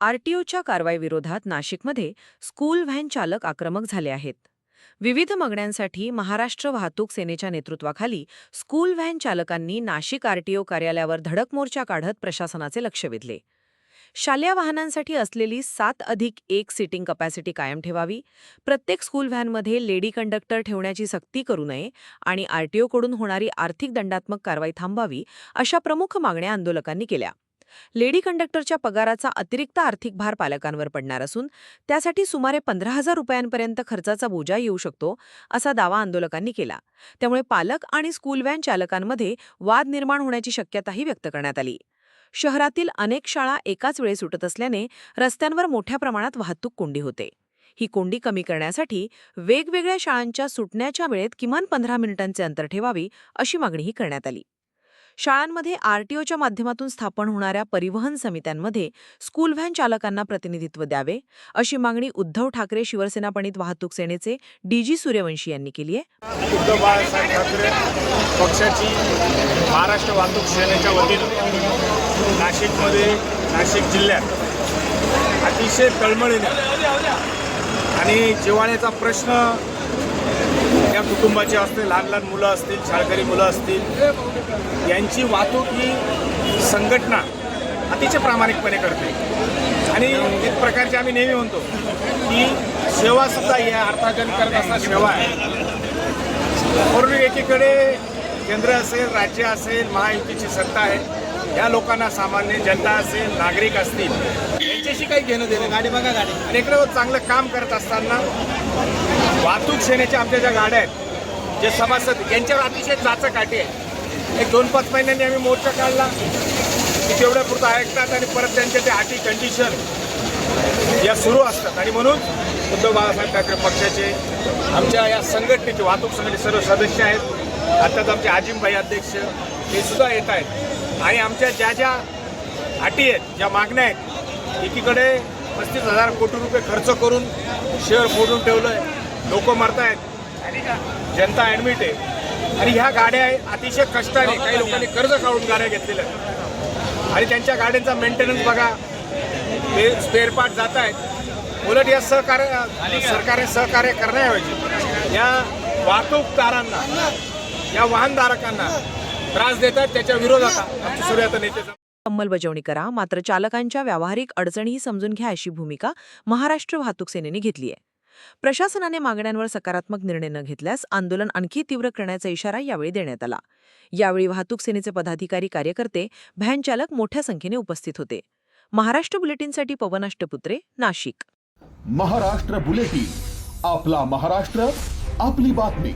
आरटीओच्या कारवाईविरोधात नाशिकमध्ये school van चालक आक्रमक झाले आहेत. विविध मागण्यांसाठी महाराष्ट्र वाहतूक सेनेच्या नेतृत्वाखाली स्कूल व्हॅन चालकांनी नाशिक आरटीओ कार्यालयावर धडक मोर्चा काढत प्रशासनाचे लक्ष वेधले. शालेय वाहनांसाठी असलेली 7+1 सीटिंग कपॅसिटी कायम ठेवावी, प्रत्येक स्कूल व्हॅनमध्ये लेडी कंडक्टर ठेवण्याची सक्ती करू नये आणि आरटीओकडून होणारी आर्थिक दंडात्मक कारवाई थांबावी, अशा प्रमुख मागण्या आंदोलकांनी केल्या. लेडी कंडक्टरच्या पगाराचा अतिरिक्त आर्थिक भार पालकांवर पडणार असून त्यासाठी सुमारे 15,000 रुपयांपर्यंत खर्चाचा बोजा येऊ शकतो, असा दावा आंदोलकांनी केला. त्यामुळे पालक आणि स्कूल व्हॅन चालकांमध्ये वाद निर्माण होण्याची शक्यताही व्यक्त करण्यात आली. शहरातील अनेक शाळा एकाच वेळी सुटत असल्याने रस्त्यांवर मोठ्या प्रमाणात वाहतूक कोंडी होते. ही कोंडी कमी करण्यासाठी वेगवेगळ्या शाळांच्या सुटण्याच्या वेळेत किमान 15 मिनिटांचे अंतर ठेवावी, अशी मागणीही करण्यात आली. शाळांमध्ये आरटीओच्या माध्यमातून स्थापन होणाऱ्या परिवहन समित्यांमध्ये स्कूल व्हॅन चालकांना प्रतिनिधित्व द्यावे, अशी मागणी उद्धव ठाकरे शिवसेना प्रणित वाहतूक सेनेचे डीजी सूर्यवंशी यांनी केली आहे. उद्धव बाळासाहेब ठाकरे पक्षाची महाराष्ट्र वाहतूक सेनेच्या वतीनं नाशिक जिल्ह्यात अतिशय तळमळीने आणि जिव्हाळ्याचा प्रश्न या कुटुंबाचे असतील, लहान लहान मुलं असतील, शाळकरी मुलं असतील, यांची वाहतूक ही संघटना अतिशय प्रामाणिकपणे करते. आणि एक प्रकारची आम्ही नेहमी म्हणतो की सेवासुद्धा या अर्थार्जन करत असताना सेवा आहे. म्हणून एकीकडे केंद्र असेल, राज्य असेल, महायुतीची सत्ता आहे, या लोकांना सामान्य जनता असेल, नागरिक असतील, यांच्याशी काही घेणं देणं. गाडी बघा गाडी. आणि इकडे चांगलं काम करत असताना वाहतूक सेनेच्या आमच्या ज्या गाड्या आहेत, जे सभासद, यांच्यावर अतिशय चाचकाठी आहे. एक 2-5 महिन्यांनी आम्ही मोर्चा काढला की तेवढ्यापुरतं ऐकतात आणि परत त्यांच्या त्या अटी कंडिशन या सुरू असतात. आणि म्हणून उद्धव बाळासाहेब ठाकरे पक्षाचे आमच्या या संघटनेचे, वाहतूक संघटनेचे सर्व सदस्य आहेत. आत्ताच आमचे आजिमभाई अध्यक्ष हे सुद्धा येत आहेत. आणि आमच्या ज्या ज्या अटी आहेत, ज्या मागण्या आहेत, एकीकडे 35,000 कोटी रुपये खर्च करून शहर फोडून ठेवलं आहे, लोक मरत आहेत, जनता ॲडमिट आहे. आणि ह्या गाड्या अतिशय कष्टाने काही लोकांनी कर्ज काढून गाड्या घेतलेल्या आहेत आणि त्यांच्या गाड्यांचा मेंटेनन्स बघा, स्पेअर पार्ट जात आहेत. उलट या सरकारने सहकार्य करण्याऐवजी या वाहतूकदारांना, या वाहनधारकांना त्रास देतात. त्याच्या विरोधात आमच्या सूर्यात नेते अंमलबजावणी करा, मात्र चालकांच्या व्यावहारिक अडचणीही समजून घ्या, अशी भूमिका महाराष्ट्र वाहतूक सेनेने घेतली आहे. प्रशासनाने मागण्यांवर सकारात्मक निर्णय न घेतल्यास आंदोलन आणखी तीव्र करण्याचा इशारा यावेळी देण्यात आला. यावेळी वाहतूक सेनेचे पदाधिकारी, कार्यकर्ते, व्हॅन चालक मोठ्या संख्येने उपस्थित होते. महाराष्ट्र बुलेटिनसाठी पवन अष्टपुत्रे, नाशिक. महाराष्ट्र बुलेटिन, आपला महाराष्ट्र, आपली बातमी.